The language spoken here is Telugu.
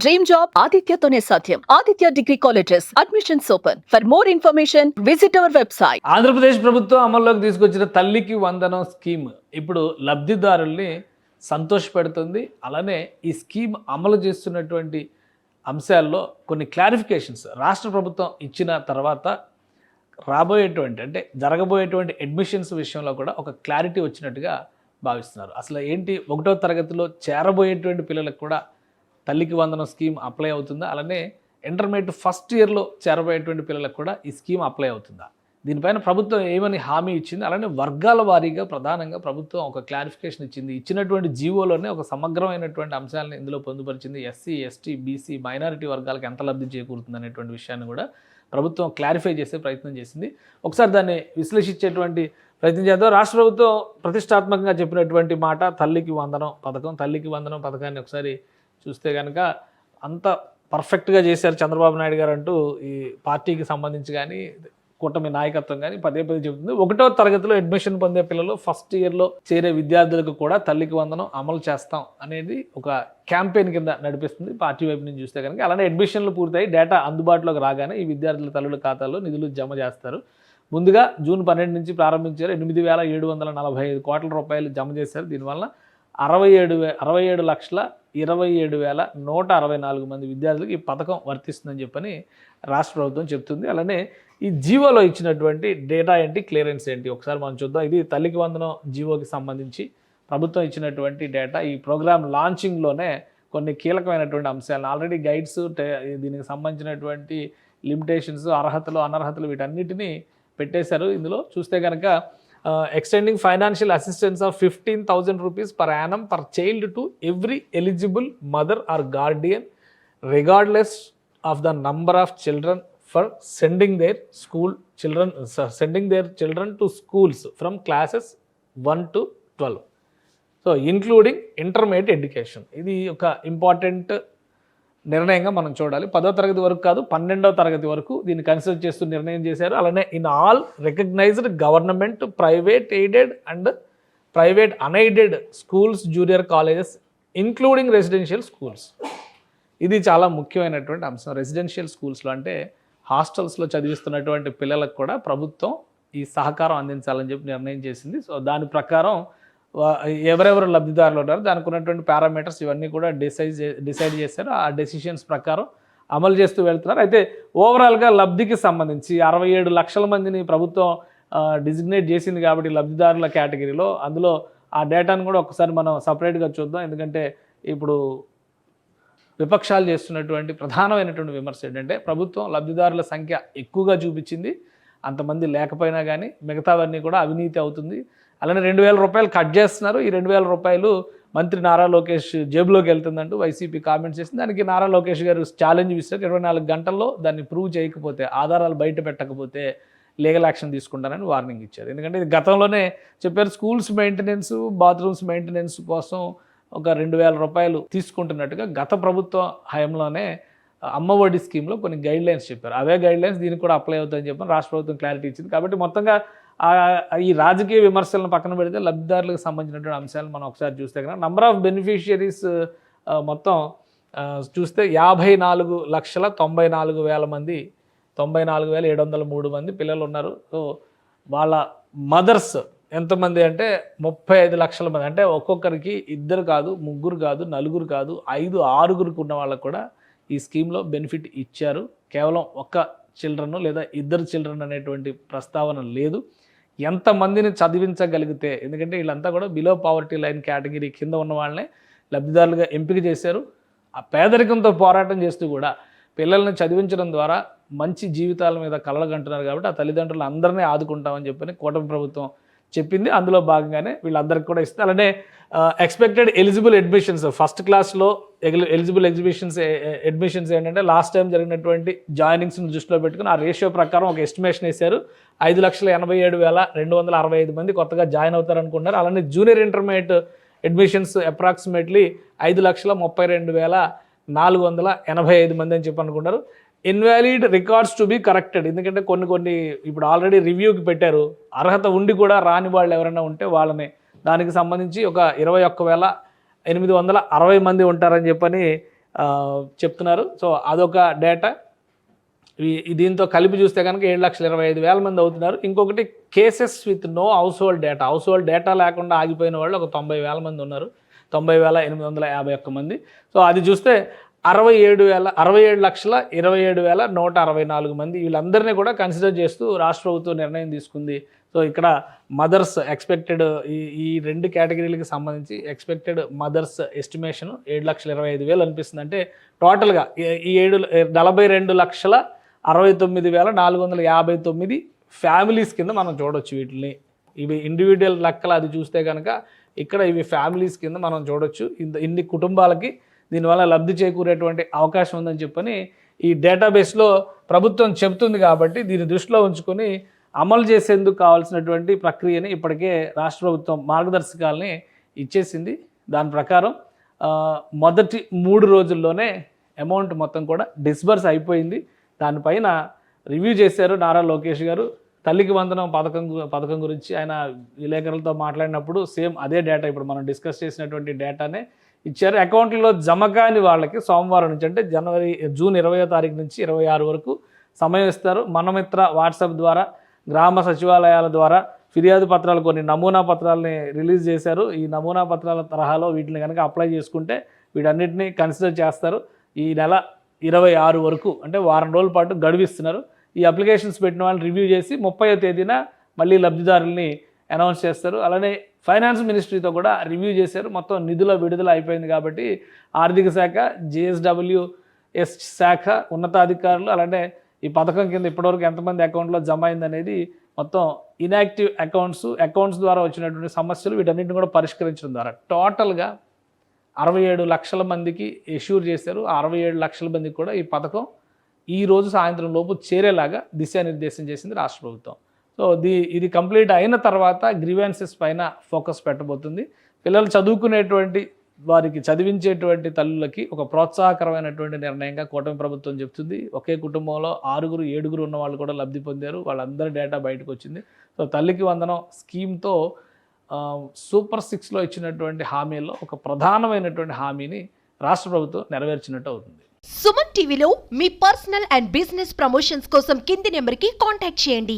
డ్రీమ్ జాబ్ ఆదిత్యతోనే సాధ్యం. Aditya degree colleges admissions open. For more information visit our website. Andhra Pradesh ప్రభుత్వం అమల్లోకి తీసుకొచ్చిన తల్లికి వందనం స్కీమ్ ఇప్పుడు లబ్ధిదారుల్ని సంతోషపెడుతుంది. అలానే ఈ స్కీమ్ అమలు చేస్తున్నటువంటి అంశాల్లో కొన్ని క్లారిఫికేషన్స్ రాష్ట్ర ప్రభుత్వం ఇచ్చిన తర్వాత జరగబోయేటువంటి అడ్మిషన్స్ విషయంలో కూడా ఒక క్లారిటీ వచ్చినట్టుగా భావిస్తున్నారు. అసలు ఏంటి 1వ తరగతిలో చేరబోయేటువంటి పిల్లలకు కూడా తల్లికి వందనం స్కీమ్ అప్లై అవుతుందా? అలానే ఇంటర్మీడియట్ ఫస్ట్ ఇయర్లో చేరబోయేటువంటి పిల్లలకు కూడా ఈ స్కీమ్ అప్లై అవుతుందా? దీనిపైన ప్రభుత్వం ఏమని హామీ ఇచ్చింది? అలానే వర్గాల వారీగా ప్రధానంగా ప్రభుత్వం ఒక క్లారిఫికేషన్ ఇచ్చింది. ఇచ్చినటువంటి జీవోలోనే ఒక సమగ్రమైనటువంటి అంశాలను ఇందులో పొందుపరిచింది. ఎస్సీ, ఎస్టీ, బీసీ, మైనారిటీ వర్గాలకు ఎంత లబ్ధి చేకూరుతుంది అనేటువంటి విషయాన్ని కూడా ప్రభుత్వం క్లారిఫై చేసే ప్రయత్నం చేసింది. ఒకసారి దాన్ని విశ్లేషించేటువంటి ప్రయత్నం చేద్దాం. రాష్ట్ర ప్రభుత్వం ప్రతిష్టాత్మకంగా చెప్పినటువంటి మాట తల్లికి వందనం పథకం. తల్లికి వందనం పథకాన్ని ఒకసారి చూస్తే కనుక అంత పర్ఫెక్ట్గా చేశారు చంద్రబాబు నాయుడు గారు అంటూ ఈ పార్టీకి సంబంధించి కానీ కూటమి నాయకత్వం కానీ పదే చెబుతుంది. 1వ తరగతిలో అడ్మిషన్ పొందే పిల్లలు ఫస్ట్ ఇయర్లో చేరే విద్యార్థులకు కూడా తల్లికి వందనం అమలు చేస్తాం అనేది ఒక క్యాంపెయిన్ కింద నడిపిస్తుంది పార్టీ వైపు నుంచి చూస్తే కనుక. అలానే అడ్మిషన్లు పూర్తయి డేటా అందుబాటులోకి రాగానే ఈ విద్యార్థుల తల్లుల ఖాతాల్లో నిధులు జమ చేస్తారు. ముందుగా జూన్ 12 నుంచి ప్రారంభించారు. 8,745 కోట్ల రూపాయలు జమ చేశారు. దీనివల్ల 67,27,164 మంది విద్యార్థులకు ఈ పథకం వర్తిస్తుందని చెప్పని రాష్ట్ర ప్రభుత్వం చెప్తుంది. అలానే ఈ జీవోలో ఇచ్చినటువంటి డేటా ఏంటి, క్లియరెన్స్ ఏంటి ఒకసారి మనం చూద్దాం. ఇది తల్లికి వందనం జీవోకి సంబంధించి ప్రభుత్వం ఇచ్చినటువంటి డేటా. ఈ ప్రోగ్రామ్ లాంచింగ్లోనే కొన్ని కీలకమైనటువంటి అంశాలను ఆల్రెడీ గైడ్స్, దీనికి సంబంధించినటువంటి లిమిటేషన్స్, అర్హతలు, అనర్హతలు వీటన్నిటినీ పెట్టేశారు. ఇందులో చూస్తే కనుక extending financial assistance of 15,000 rupees per annum per child to every eligible mother or guardian regardless of the number of children for sending their children to schools from classes 1 to 12. So including intermediate education. ఇది ఒక ఇంపార్టెంట్ నిర్ణయంగా మనం చూడాలి. 10వ తరగతి వరకు కాదు, 12వ తరగతి వరకు దీన్ని కన్సిడర్ చేస్తూ నిర్ణయం చేశారు. అలానే in all recognised government, private aided and private unaided schools, junior colleges including residential schools. ఇది చాలా ముఖ్యమైనటువంటి అంశం. రెసిడెన్షియల్ స్కూల్స్లో అంటే హాస్టల్స్లో చదివిస్తున్నటువంటి పిల్లలకు కూడా ప్రభుత్వం ఈ సహకారం అందించాలని చెప్పి నిర్ణయం చేసింది. సో దాని ప్రకారం ఎవరెవరు లబ్ధిదారులు ఉన్నారు, దానికి ఉన్నటువంటి పారామీటర్స్ ఇవన్నీ కూడా డిసైడ్ చేశారు. ఆ డెసిషన్స్ ప్రకారం అమలు చేస్తూ వెళ్తున్నారు. అయితే ఓవరాల్గా లబ్ధికి సంబంధించి 67 లక్షల మందిని ప్రభుత్వం డిజిగ్నేట్ చేసింది కాబట్టి లబ్ధిదారుల కేటగిరీలో, అందులో ఆ డేటాను కూడా ఒకసారి మనం సపరేట్గా చూద్దాం. ఎందుకంటే ఇప్పుడు విపక్షాలు చేస్తున్నటువంటి ప్రధానమైనటువంటి విమర్శ ఏంటంటే ప్రభుత్వం లబ్ధిదారుల సంఖ్య ఎక్కువగా చూపించింది, అంతమంది లేకపోయినా కానీ మిగతావన్నీ కూడా అవినీతి అవుతుంది. అలానే 2,000 రూపాయలు కట్ చేస్తున్నారు. ఈ 2,000 రూపాయలు మంత్రి నారా లోకేష్ జేబులోకి వెళ్తుందంటూ వైసీపీ కామెంట్స్ చేసింది. దానికి నారా లోకేష్ గారు ఛాలెంజ్ ఇస్తారు. 24 గంటల్లో దాన్ని ప్రూవ్ చేయకపోతే, ఆధారాలు బయట పెట్టకపోతే లీగల్ యాక్షన్ తీసుకుంటానని వార్నింగ్ ఇచ్చారు. ఎందుకంటే ఇది గతంలోనే చెప్పారు, స్కూల్స్ మెయింటెనెన్స్, బాత్రూమ్స్ మెయింటెనెన్స్ కోసం ఒక 2,000 రూపాయలు తీసుకుంటున్నట్టుగా గత ప్రభుత్వ హయాంలోనే అమ్మఒడి స్కీమ్లో కొన్ని గైడ్లైన్స్ చెప్పారు. అవే గైడ్లైన్స్ దీనికి కూడా అప్లై అవుతాయని చెప్పి రాష్ట్ర ప్రభుత్వం క్లారిటీ ఇచ్చింది. కాబట్టి మొత్తంగా ఈ రాజకీయ విమర్శలను పక్కన పెడితే లబ్ధిదారులకు సంబంధించినటువంటి అంశాలను మనం ఒకసారి చూస్తే కనుక నంబర్ ఆఫ్ బెనిఫిషియరీస్ మొత్తం చూస్తే 54,94,000 మంది, 94,703 మంది పిల్లలు ఉన్నారు. సో వాళ్ళ మదర్స్ ఎంతమంది అంటే 35 లక్షల మంది. అంటే ఒక్కొక్కరికి 2 కాదు, 3 కాదు, 4 కాదు, 5, 6 ఉన్న వాళ్ళకు కూడా ఈ స్కీమ్లో బెనిఫిట్ ఇచ్చారు. కేవలం ఒక్క చిల్డ్రన్ లేదా 2 చిల్డ్రన్ అనేటువంటి ప్రస్తావన లేదు. ఎంతమందిని చదివించగలిగితే, ఎందుకంటే వీళ్ళంతా కూడా బిలో పావర్టీ లైన్ కేటగిరీ కింద ఉన్న వాళ్ళనే లబ్ధిదారులుగా ఎంపిక చేశారు. ఆ పేదరికంతో పోరాటం చేస్తూ కూడా పిల్లల్ని చదివించడం ద్వారా మంచి జీవితాల మీద కలలుగంటున్నారు. కాబట్టి ఆ తల్లిదండ్రులు అందరినీ ఆదుకుంటామని చెప్పని కూటమి ప్రభుత్వం చెప్పింది. అందులో భాగంగానే వీళ్ళందరికీ కూడా ఇస్తే, అలానే ఎక్స్పెక్టెడ్ ఎలిజిబుల్ అడ్మిషన్స్ ఫస్ట్ క్లాస్లో ఎలిజిబుల్ అడ్మిషన్స్ ఏంటంటే లాస్ట్ టైం జరిగినటువంటి జాయినింగ్స్ని దృష్టిలో పెట్టుకుని ఆ రేషియో ప్రకారం ఒక ఎస్టిమేషన్ వేశారు. 5,87,265 మంది కొత్తగా జాయిన్ అవుతారనుకుంటున్నారు. అలానే జూనియర్ ఇంటర్మీడియట్ అడ్మిషన్స్ అప్రాక్సిమేట్లీ 5,32,485 మంది అని చెప్పి అనుకుంటారు. Invalid records to be corrected. ఎందుకంటే కొన్ని ఇప్పుడు ఆల్రెడీ రివ్యూకి పెట్టారు. అర్హత ఉండి కూడా రాని వాళ్ళు ఎవరైనా ఉంటే వాళ్ళని, దానికి సంబంధించి ఒక 21,860 మంది ఉంటారని చెప్పని చెప్తున్నారు. సో అదొక డేటా. దీంతో కలిపి చూస్తే కనుక 7,25,000 మంది అవుతున్నారు. ఇంకొకటి cases with no household data. Household data లేకుండా ఆగిపోయిన వాళ్ళు ఒక 90,000 మంది ఉన్నారు. 90,851 మంది. సో అది చూస్తే 67,27,164 మంది, వీళ్ళందరినీ కూడా కన్సిడర్ చేస్తూ రాష్ట్ర ప్రభుత్వం నిర్ణయం తీసుకుంది. సో ఇక్కడ మదర్స్ ఎక్స్పెక్టెడ్ ఈ 2 కేటగిరీలకు సంబంధించి ఎక్స్పెక్టెడ్ మదర్స్ ఎస్టిమేషన్ 7,25,000 అనిపిస్తుంది. అంటే టోటల్గా ఈ 42,69,459 ఫ్యామిలీస్ కింద మనం చూడొచ్చు వీటిని. ఇవి ఇండివిజువల్ లెక్కలు అది చూస్తే కనుక ఇక్కడ ఇవి ఫ్యామిలీస్ కింద మనం చూడొచ్చు. ఇన్ని కుటుంబాలకి దీనివల్ల లబ్ధి చేకూరేటువంటి అవకాశం ఉందని చెప్పని ఈ డేటాబేస్లో ప్రభుత్వం చెబుతుంది. కాబట్టి దీన్ని దృష్టిలో ఉంచుకొని అమలు చేసేందుకు కావాల్సినటువంటి ప్రక్రియని ఇప్పటికే రాష్ట్ర ప్రభుత్వం మార్గదర్శకాలని ఇచ్చేసింది. దాని ప్రకారం మొదటి 3 రోజుల్లోనే అమౌంట్ మొత్తం కూడా డిస్బర్స్ అయిపోయింది. దానిపైన రివ్యూ చేశారు నారా లోకేష్ గారు. తల్లికి వందనం పథకం గురించి ఆయన విలేకరులతో మాట్లాడినప్పుడు సేమ్ అదే డేటా ఇప్పుడు మనం డిస్కస్ చేసినటువంటి డేటానే ఇచ్చారు. అకౌంట్లో జమ కాని వాళ్ళకి సోమవారం నుంచి అంటే జూన్ 20వ తారీఖు నుంచి 26 వరకు సమయం ఇస్తారు. మనమిత్ర వాట్సాప్ ద్వారా, గ్రామ సచివాలయాల ద్వారా ఫిర్యాదు పత్రాలు, కొన్ని నమూనా పత్రాలని రిలీజ్ చేశారు. ఈ నమూనా పత్రాల తరహాలో వీటిని కనుక అప్లై చేసుకుంటే వీటన్నిటిని కన్సిడర్ చేస్తారు. ఈ నెల 26 వరకు అంటే వారం రోజుల పాటు గడువిస్తున్నారు. ఈ అప్లికేషన్స్ పెట్టిన వాళ్ళు రివ్యూ చేసి 30వ తేదీన మళ్ళీ లబ్ధిదారుల్ని అనౌన్స్ చేస్తారు. అలానే ఫైనాన్స్ మినిస్ట్రీతో కూడా రివ్యూ చేశారు. మొత్తం నిధుల విడుదల అయిపోయింది కాబట్టి ఆర్థిక శాఖ, GSWS శాఖ ఉన్నతాధికారులు, అలానే ఈ పథకం కింద ఇప్పటివరకు ఎంతమంది అకౌంట్లో జమ అయిందనేది మొత్తం ఇన్యాక్టివ్ అకౌంట్స్ ద్వారా వచ్చినటువంటి సమస్యలు వీటన్నిటిని కూడా పరిష్కరించడం ద్వారా టోటల్గా 67 లక్షల మందికి ఎష్యూర్ చేశారు. 67 లక్షల మందికి కూడా ఈ పథకం ఈ రోజు సాయంత్రం లోపు చేరేలాగా దిశానిర్దేశం చేసింది రాష్ట్ర ప్రభుత్వం. సో ఇది కంప్లీట్ అయిన తర్వాత గ్రీవెన్సెస్ పైన ఫోకస్ పెట్టబోతుంది. పిల్లలు చదువుకునేటువంటి వారికి, చదివించేటువంటి తల్లులకి ఒక ప్రోత్సాహకరమైనటువంటి నిర్ణయంగా కూటమి ప్రభుత్వం చెప్తుంది. ఒకే కుటుంబంలో 6, 7 ఉన్న వాళ్ళు కూడా లబ్ధి పొందారు. వాళ్ళందరి డేటా బయటకు వచ్చింది. సో తల్లికి వందనం స్కీమ్తో సూపర్ 6లో ఇచ్చినటువంటి హామీల్లో ఒక ప్రధానమైనటువంటి హామీని రాష్ట్ర ప్రభుత్వం నెరవేర్చినట్టు అవుతుంది. సుమన్ టీవీలో మీ పర్సనల్ అండ్ బిజినెస్ ప్రమోషన్స్ కోసం కింది నెంబర్కి కాంటాక్ట్ చేయండి.